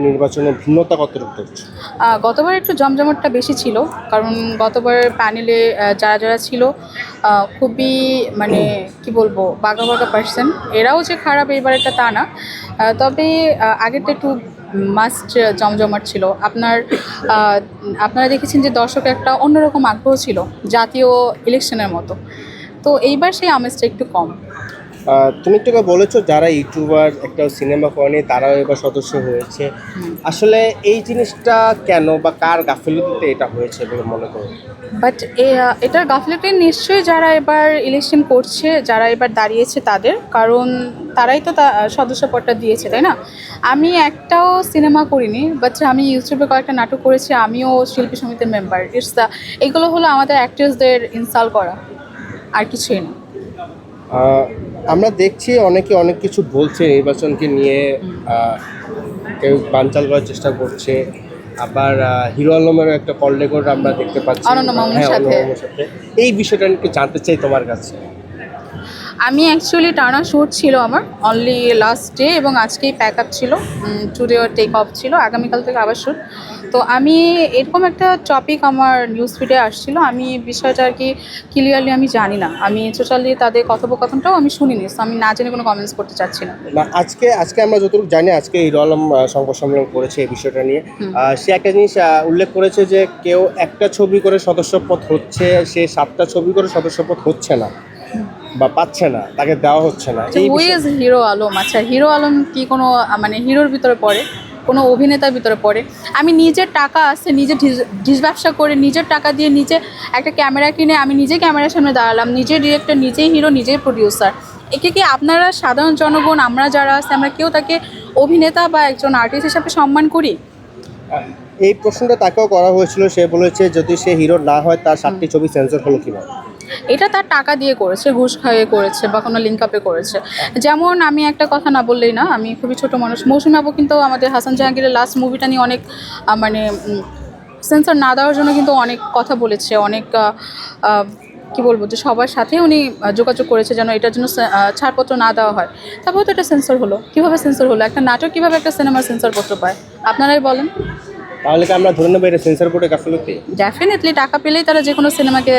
নির্বাচনের ভিন্নতা কতটুকু দেখছো? গতবার একটু জমজমাটটা বেশি ছিল, কারণ গতবার প্যানেলে যারা ছিল খুবই মানে কি বলবো বাঘা বাঘা পার্সন। এরাও যে খারাপ এবার এটা তা না, তবে আগেরটা একটু মাস্ট জমজমাট ছিল। আপনারা দেখেছেন যে দর্শক একটা অন্যরকম আগ্রহ ছিল জাতীয় ইলেকশনের মতো। তো এইবার সেই আমেজটা একটু কম। তুমি একটু আগে বলেছো যারা ইউটিউবার একটা সিনেমা করেনি তারাও এবার সদস্য হয়েছে। আসলে এই জিনিসটা কেন বা কার গাফিলতিতে এটা হয়েছে বলে মনে করো? বাট এটার গাফিলতি নিশ্চয়ই যারা এবার ইলেকশন করছে, যারা এবার দাঁড়িয়েছে তাদের, কারণ তারাই তো সদস্যপদটা দিয়েছে, তাই না? আমি একটাও সিনেমা করিনি, বাট আমি ইউটিউবে কয়েকটা নাটক করেছি, আমিও শিল্পী সমিতির মেম্বার। এগুলো হলো আমাদের অ্যাক্ট্রেসদের ইনসাল্ট করা, আর কিছুই না। আমরা দেখছি অনেকে অনেক কিছু বলছে নির্বাচনকে নিয়ে। কেউ বানচাল করার চেষ্টা করছে, আবার হিরো আলমেরও একটা কল রেকর্ড আমরা দেখতে পাচ্ছি অনন্য মামুনের অনন্য সাথে। মামুনের সাথে। এই বিষয়টা একটু জানতে চাই তোমার কাছে। আমি অ্যাকচুয়ালি টানা শ্যুট ছিল আমার অনলি লাস্ট ডে, এবং আজকেই প্যাক আপ ছিল, টুডে টেক অফ ছিল, আগামীকাল থেকে আবার শ্যুট। তো আমি এরকম একটা টপিক আমার নিউজ ফিডে আসছিল, আমি বিষয়টা আর কি ক্লিয়ারলি আমি জানি না, আমি টোটালি তাদের কথোপকথনটাও আমি শুনিনি, তো আমি না জেনে কোনো কমেন্টস করতে চাচ্ছি না। না, আজকে আমরা যতটুকু জানি আজকে হিরো আলম সংবাদ সম্মেলন করেছে এই বিষয়টা নিয়ে। সে একটা জিনিস উল্লেখ করেছে যে কেউ একটা ছবি করে সদস্যপদ হচ্ছে, সে 7টা ছবি করে সদস্যপদ হচ্ছে না বা পাচ্ছে না, তাকে দেওয়া হচ্ছে না। এই হুই ইজ হিরো আলম? আচ্ছা, হিরো আলম কি কোনো মানে হিরোর ভিতরে পড়ে, কোনো অভিনেতার ভিতরে পড়ে? আমি নিজের টাকা আছে, নিজে ডিশ ব্যবসা করে নিজের টাকা দিয়ে নিজে একটা ক্যামেরা কিনে আমি নিজে ক্যামেরার সামনে দাঁড়ালাম, নিজেই ডিরেক্টর, নিজেই হিরো, নিজেই প্রডিউসার। একে কি আপনারা সাধারণ জনগণ, আমরা যারা আছে, আমরা কেউ তাকে অভিনেতা বা একজন আর্টিস্ট হিসাবে সম্মান করি? এই প্রশ্নটা তাকেও করা হয়েছিল, সে বলেছে যদি সে হিরো না হয় তার 7টি ছবি সেন্সর হলো কিভাবে? এটা তার টাকা দিয়ে করেছে, ঘুষ খাইয়ে করেছে, বা কোনো লিঙ্ক আপে করেছে। যেমন আমি একটা কথা না বললেই না, আমি খুবই ছোট মানুষ। মৌসুমী আপু কিন্তু আমাদের হাসান জাহাঙ্গীরের লাস্ট মুভিটা নিয়ে অনেক মানে সেন্সর না দেওয়ার জন্য কিন্তু অনেক কথা বলেছে, অনেক কি বলবো যে সবার সাথে উনি যোগাযোগ করেছে যেন এটার জন্য ছাড়পত্র না দেওয়া হয়। তারপরে তো এটা সেন্সর হলো। কীভাবে সেন্সর হলো? একটা নাটক কীভাবে একটা সিনেমার সেন্সরপত্র পায় আপনারাই বলেন। তাহলে কি আমরা ধরে নেবো এটা সেন্সর বোর্ডে গাফিলতি? ডেফিনেটলি টাকা পেলেই তারা যে কোনো সিনেমাকে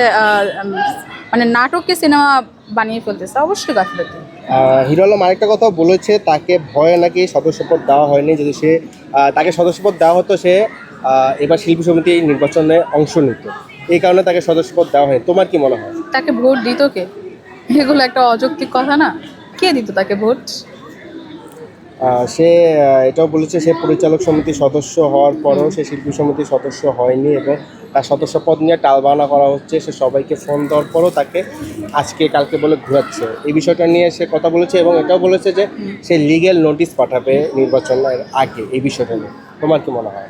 মানে নাটককে সিনেমা বানিয়ে ফেলতেছে, অবশ্যই গাফিলতি। হিরো আলম আরেকটা কথা বলেছে, তাকে ভয়ে নাকি সদস্যপদ দেওয়া হয়নি। যদি সে তাকে সদস্যপদ দেওয়া হতো সে এবার শিল্পী সমিতি নির্বাচনে অংশ নিত, এই কারণে তাকে সদস্যপদ দেওয়া হয়নি। তোমার কি মনে হয়? তাকে ভোট দিত কে? এগুলো একটা অযৌক্তিক কথা না? কে দিত তাকে ভোট? সে এটাও বলেছে সে পরিচালক সমিতির সদস্য হওয়ার পরেও সে শিল্পী সমিতির সদস্য হয়নি এবং তার সদস্যপদ নিয়ে টালবাহানা করা হচ্ছে। সে সবাইকে ফোন দেওয়ার পরও তাকে আজকে কালকে বলে ঘোরাচ্ছে। এই বিষয়টা নিয়ে সে কথা বলেছে এবং এটাও বলেছে যে সে লিগ্যাল নোটিশ পাঠাবে নির্বাচনের আগে। এই বিষয়টা নিয়ে তোমার কি মনে হয়?